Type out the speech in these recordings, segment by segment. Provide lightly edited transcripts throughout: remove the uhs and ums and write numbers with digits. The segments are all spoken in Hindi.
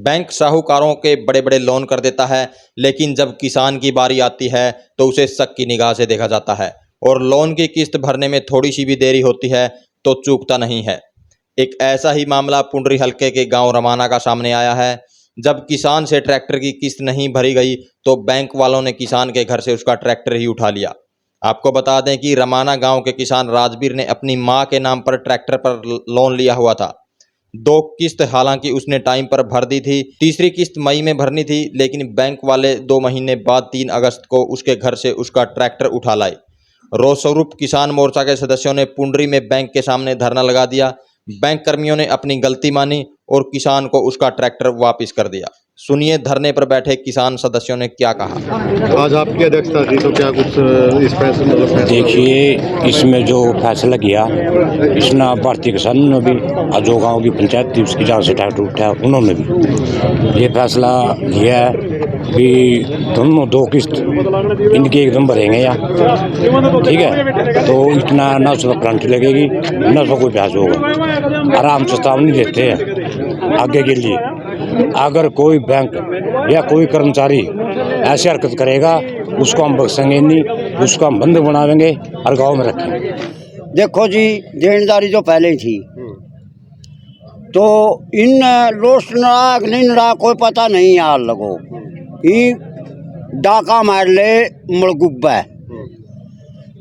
बैंक साहूकारों के बड़े बड़े लोन कर देता है, लेकिन जब किसान की बारी आती है तो उसे शक की निगाह से देखा जाता है और लोन की किस्त भरने में थोड़ी सी भी देरी होती है तो चूकता नहीं है। एक ऐसा ही मामला पुंडरी हलके के गांव रमाना का सामने आया है। जब किसान से ट्रैक्टर की किस्त नहीं भरी गई तो बैंक वालों ने किसान के घर से उसका ट्रैक्टर ही उठा लिया। आपको बता दें कि रमाना गांव के किसान राजवीर ने अपनी मां के नाम पर ट्रैक्टर पर लोन लिया हुआ था। 2 किस्त हालांकि उसने टाइम पर भर दी थी, तीसरी किस्त मई में भरनी थी, लेकिन बैंक वाले 2 महीने बाद 3 अगस्त को उसके घर से उसका ट्रैक्टर उठा लाए। रोष स्वरूप किसान मोर्चा के सदस्यों ने पुंडरी में बैंक के सामने धरना लगा दिया। बैंक कर्मियों ने अपनी गलती मानी और किसान को उसका ट्रैक्टर वापस कर दिया। सुनिए धरने पर बैठे किसान सदस्यों ने क्या कहा। आज आपकी अध्यक्षता थी तो क्या कुछ इस फैसले देखिए, इसमें जो फैसला किया इसने भारतीय किसानों ने भी और जो गाँव की पंचायत थी उसकी जहाँ से ट्रैक्टर उठा उन्होंने भी ये फैसला किया है कि दोनों 2 किस्त इनके एकदम भरेंगे या ठीक है, तो इतना ना उसका पेनल्टी लगेगी ना उसका कोई ब्याज होगा। आराम से चेतावनी देते हैं आगे के लिए, अगर कोई बैंक या कोई कर्मचारी ऐसी हरकत करेगा उसको हम बख्शेंगे नहीं, उसको हम बंद बनाएंगे और गांव में रखेंगे। देखो जी, देनदारी तो पहले ही थी तो इन लोस्ट नाक नहीं नड़ा कोई पता नहीं यार लगो ही डाका मार ले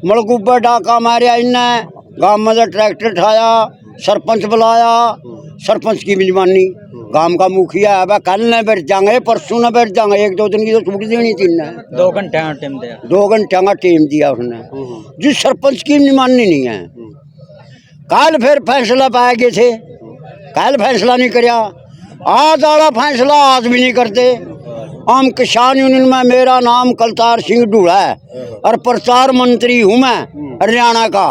मलगुब्बा डाका मारिया इन्हें गांव में ट्रैक्टर उठाया, सरपंच बुलाया, सरपंच की भी मानी, गांव का मुखिया है वह कल न बैठ जाएंगे परसों न बैठ जाएंगे, 1-2 दिन की तो छूट देनी थी ना। 2 घंटे का टाइम दिया, 2 घंटे का टाइम दिया उसने, जिस सरपंच की भी माननी नहीं है। कल फिर फैसला पाए गए थे, कल फैसला नहीं कराया, आज वाला फैसला आज भी नहीं करते। हम किसान यूनियन में मेरा नाम कलतार सिंह ढूढ़ा है और प्रचार मंत्री हूँ मैं हरियाणा का।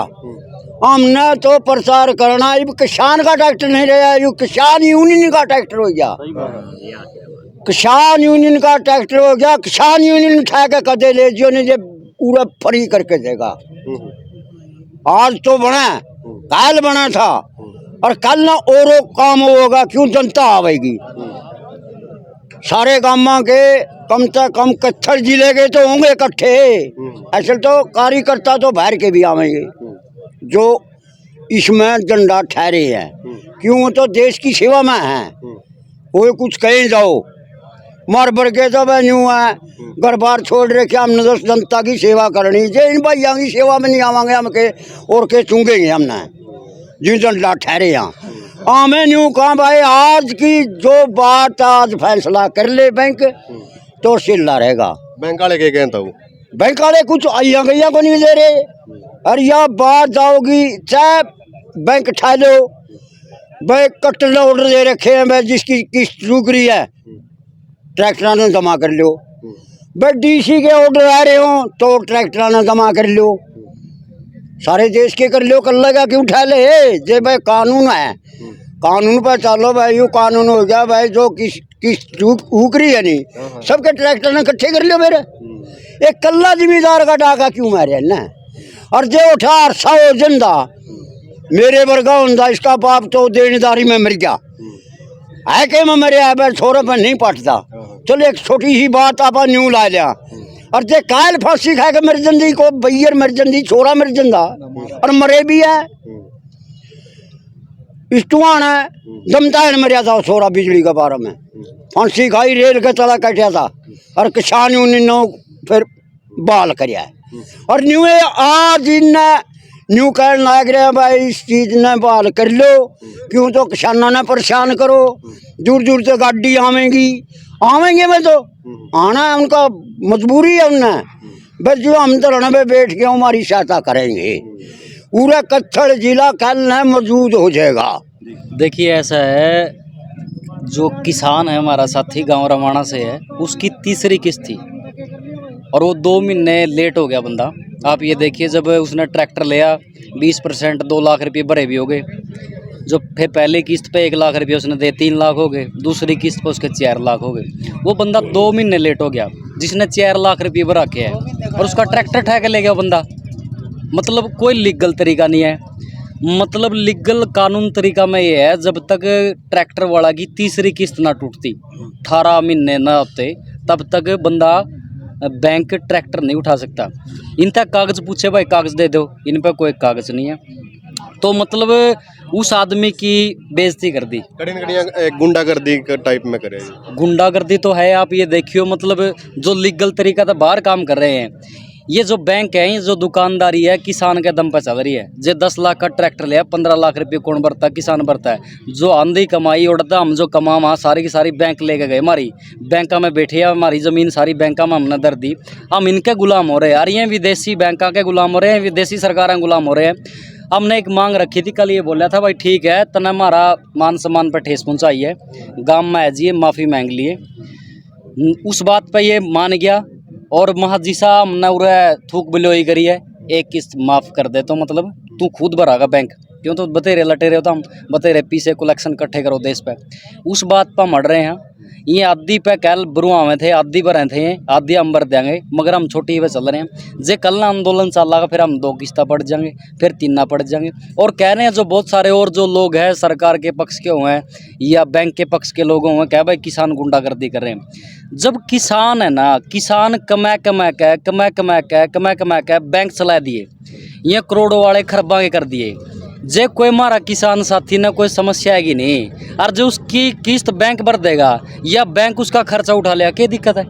हमने तो प्रचार करना, अब किसान का ट्रैक्टर नहीं रहा, ये किसान यूनियन का ट्रैक्टर हो गया, किसान यूनियन का ट्रैक्टर हो गया। किसान यूनियन उठा के कदे ले जो ने पूरा फ्री करके देगा। आज तो बना, कल बना था और कल ना और काम होगा, क्यों जनता आवेगी। सारे गाँव के कम से कम 71 जिले के तो होंगे इकट्ठे, ऐसे तो कार्यकर्ता तो बाहर के भी आवेंगे जो इसमें झंडा ठहरे हैं, क्यों तो देश की सेवा में है। कोई कुछ कहीं जाओ मर भर के तो वह यूँ है घर बार छोड़ रहे कि हमने तो जनता की सेवा करनी, जे इन भैया की सेवा में नहीं आवांगे हम के और के चूंगेंगे हमने जिन झंडा ठहरे यहाँ। हमें यूँ कहा भाई आज की जो बात आज फैसला कर ले बैंक तो सिल्ला रहेगा। बैंक वाले के कहता हूँ, बैंक वाले कुछ आइया गैया को नहीं दे रहे। और यह बात जाओगी चाहे बैंक ठा लो भाई, कट्टर ऑर्डर दे रखे हैं भाई, जिसकी किस्त रुक रही है ट्रैक्टर ने जमा कर लो भाई, डीसी के ऑर्डर आ रहे हो तो ट्रैक्टर ने जमा कर लो, सारे देश के कर लो, कर लगा क्यों उठा ले। जे भाई कानून है, कानून पर चलो भाई, यू कानून हो गया भाई, जो किस्त रुक रही है नहीं सबके ट्रैक्टर ने इकट्ठे कर लो। मेरे एक कल्ला जिम्मेदार का डाका क्यों मारे ना, और जो 1800 जिंदा मेरे वर्गा होंदा, इसका बाप तो देनदारी में मर गया है के में मरे है, छोरे पर नहीं पटता। चलो एक छोटी ही बात आप न्यू ला लिया, और जे कायल फांसी खा के मर जंदी को बैयर मर जंदी, छोरा मर जंदा और मरे भी है। इस्टुआन है दमता है मरिया था छोरा बिजली के बारे में, फांसी खाई रेल के तला कटिया था और किसान यूनियन फिर बाल कराया है। और न्यू आज इन न्यू कहने लग रहे हैं भाई इस चीज ने बहाल कर लो, क्यों तो किसानों ने परेशान करो, दूर दूर से गाड़ी आवेंगे मैं तो आना है, उनका मजबूरी है उन्हें बस, जो हम धरने पे बैठ के हमारी सहायता करेंगे। पूरा कत्थड़ जिला कल न मौजूद हो जाएगा। देखिए ऐसा है, जो किसान है हमारा साथी गांव रमाना से है, उसकी तीसरी किस्त थी और वो 2 महीने लेट हो गया बंदा। आप ये देखिए, जब उसने ट्रैक्टर लिया 20% 2 लाख रुपये भरे भी हो गए, जो फिर पहली किस्त पे 1 लाख रुपये उसने दे 3 लाख हो गए, दूसरी किस्त पे उसके 4 लाख हो गए। वो बंदा 2 महीने लेट हो गया, जिसने 4 लाख रुपये भरा के है और उसका ट्रैक्टर ठा के ले गया बंदा। मतलब कोई लीगल तरीका नहीं है। मतलब लीगल कानून तरीका में ये है, जब तक ट्रैक्टर वाला की तीसरी किस्त ना टूटती, 18 महीने ना होते, तब तक बंदा बैंक ट्रैक्टर नहीं उठा सकता। इन तक कागज़ पूछे, भाई कागज़ दे दो, इन पर कोई कागज़ नहीं है। तो मतलब उस आदमी की बेइज्जती कर दी, गुंडागर्दी का टाइप में करे। गुंडागर्दी तो है। आप ये देखियो, मतलब जो लीगल तरीका था बाहर काम कर रहे हैं, ये जो बैंक है, ये जो दुकानदारी है, किसान के दम पर चल रही है। जो 10 लाख का ट्रैक्टर लिया, 15 लाख रुपये कौन भरता है? किसान भरता है। जो आंधी कमाई उड़ता, हम जो कमा वहाँ सारी की सारी बैंक लेके गए, हमारी बैंका में बैठे हैं, हमारी ज़मीन सारी बैंका में हमने दर दी। हम इनके गुलाम हो रहे हैं यार, ये विदेशी बैंका के गुलाम हो रहे हैं, विदेशी सरकारें गुलाम हो रहे हैं। हमने एक मांग रखी थी, कल ये बोला था भाई ठीक है, तना हमारा मान सम्मान पर ठेस पहुँचाई है, गाँव में है जी माफ़ी मांग लिए। उस बात पर ये मान गया और महाजी साहब हमने उरे थूक बिलोई करी है, एक किस्त माफ़ कर दे तो मतलब तू खुद भरागा बैंक, क्यों तो बतेरे लटे रहे हो, तो हम बतेरे पीछे कलेक्शन इकट्ठे करो देश पे। उस बात पर मर रहे हैं। ये आदि पे कल बुरुआ में थे, आदि पर थे, आदि हम भर देंगे, मगर हम छोटी पे चल रहे हैं। जे कल ना आंदोलन चल रहा, फिर हम 2 किस्ता पड़ जाएंगे, फिर 3 ना पड़ जाएंगे। और कह रहे हैं जो बहुत सारे और जो लोग हैं सरकार के पक्ष के हुए हैं या बैंक के पक्ष के लोग हुए, क्या भाई किसान गुंडागर्दी कर रहे हैं। जब किसान है ना, किसान कमा के बैंक चला दिए, ये करोड़ों वाले खरबा के कर दिए। जे कोई हमारा किसान साथी ना कोई समस्या आएगी नहीं, और जो उसकी किस्त बैंक भर देगा या बैंक उसका खर्चा उठा लेगा, क्या दिक्कत है?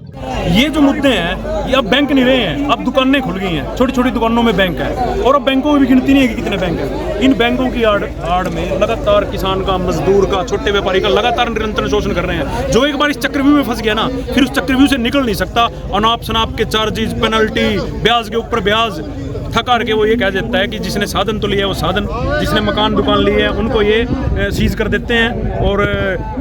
ये जो मुद्दे हैं ये अब बैंक नहीं रहे हैं, अब दुकानें खुल गई हैं, छोटी छोटी दुकानों में बैंक है, और अब बैंकों की भी गिनती नहीं है कि कितने बैंक हैं। इन बैंकों की आड़ में लगातार किसान का, मजदूर का, छोटे व्यापारी का लगातार निरंतर शोषण कर रहे हैं। जो एक बार इस चक्रव्यूह में फंस गया ना, फिर उस चक्रव्यूह से निकल नहीं सकता। अनाप शनाप के चार्जेस, पेनल्टी, ब्याज के ऊपर ब्याज थकार के वो ये कह देता है कि जिसने साधन तो लिया है वो साधन, जिसने मकान दुकान लिए है उनको ये सीज कर देते हैं। और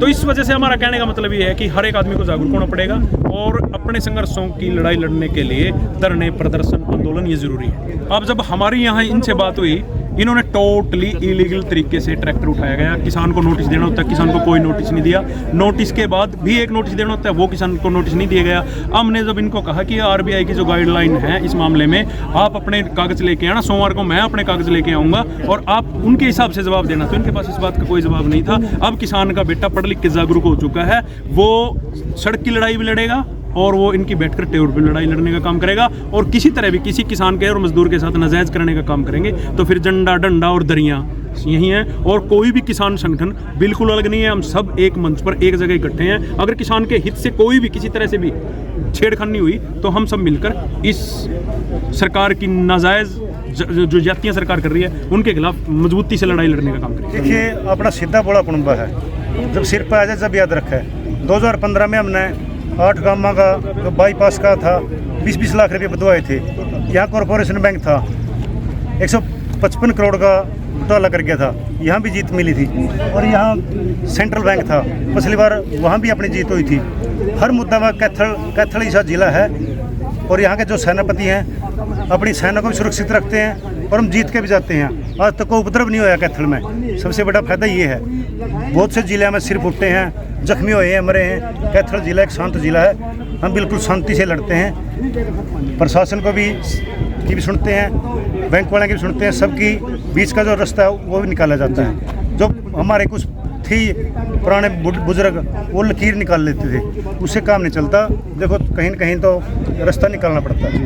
तो इस वजह से हमारा कहने का मतलब ये है कि हर एक आदमी को जागरूक होना पड़ेगा और अपने संघर्षों की लड़ाई लड़ने के लिए धरने, प्रदर्शन, आंदोलन ये ज़रूरी है। अब जब हमारी यहाँ इनसे बात हुई, इन्होंने टोटली इलीगल तरीके से ट्रैक्टर उठाया गया। किसान को नोटिस देना होता है, किसान को कोई नोटिस नहीं दिया। नोटिस के बाद भी एक नोटिस देना होता है, वो किसान को नोटिस नहीं दिया गया। हमने जब इनको कहा कि आरबीआई की जो गाइडलाइन है इस मामले में, आप अपने कागज़ लेके आना, सोमवार को मैं अपने कागज़ लेके आऊँगा और आप उनके हिसाब से जवाब देना, तो इनके पास इस बात का कोई जवाब नहीं था। अब किसान का बेटा पढ़ लिख के जागरूक हो चुका है, वो सड़क की लड़ाई भी लड़ेगा और वो इनकी बैठकर टेबल पर लड़ाई लड़ने का काम करेगा। और किसी तरह भी किसी किसान के और मजदूर के साथ नाजायज़ करने का काम करेंगे तो फिर झंडा, डंडा और दरियाँ यही हैं। और कोई भी किसान संगठन बिल्कुल अलग नहीं है, हम सब एक मंच पर एक जगह इकट्ठे हैं। अगर किसान के हित से कोई भी किसी तरह से भी छेड़खानी हुई तो हम सब मिलकर इस सरकार की नाजायज़ जो जातियाँ सरकार कर रही है उनके खिलाफ मजबूती से लड़ाई लड़ने का काम करेंगे। देखिए, अपना सीधा बोला कुनबा है, जब सिर पर आ जाए जब याद रखा है। 2015 में हमने 8 गाँव का जो बाईपास का था 20-20 लाख रुपये बदवाए थे। यहाँ कॉरपोरेशन बैंक था, 155 करोड़ का घोटाला कर गया था, यहाँ भी जीत मिली थी। और यहाँ सेंट्रल बैंक था, पिछली बार वहाँ भी अपनी जीत हुई थी। हर मुद्दा में कैथल ऐसा जिला है और यहाँ के जो सेनापति हैं अपनी सेना को भी सुरक्षित रखते हैं और हम जीत के भी जाते हैं। आज तक कोई उपद्रव नहीं होया कैथल में, सबसे बड़ा फायदा ये है। बहुत से जिले में सिर फुटे हैं, जख्मी हुए हैं, मरे हैं। कैथल जिला एक शांत जिला है, हम बिल्कुल शांति से लड़ते हैं। प्रशासन को भी सुनते हैं, बैंक वाले की भी सुनते हैं, सबकी बीच का जो रास्ता है वो भी निकाला जाता है। जो हमारे कुछ थी पुराने बुजुर्ग, वो लकीर निकाल लेते थे, उससे काम नहीं चलता। देखो कहीं न कहीं तो रास्ता निकालना पड़ता है।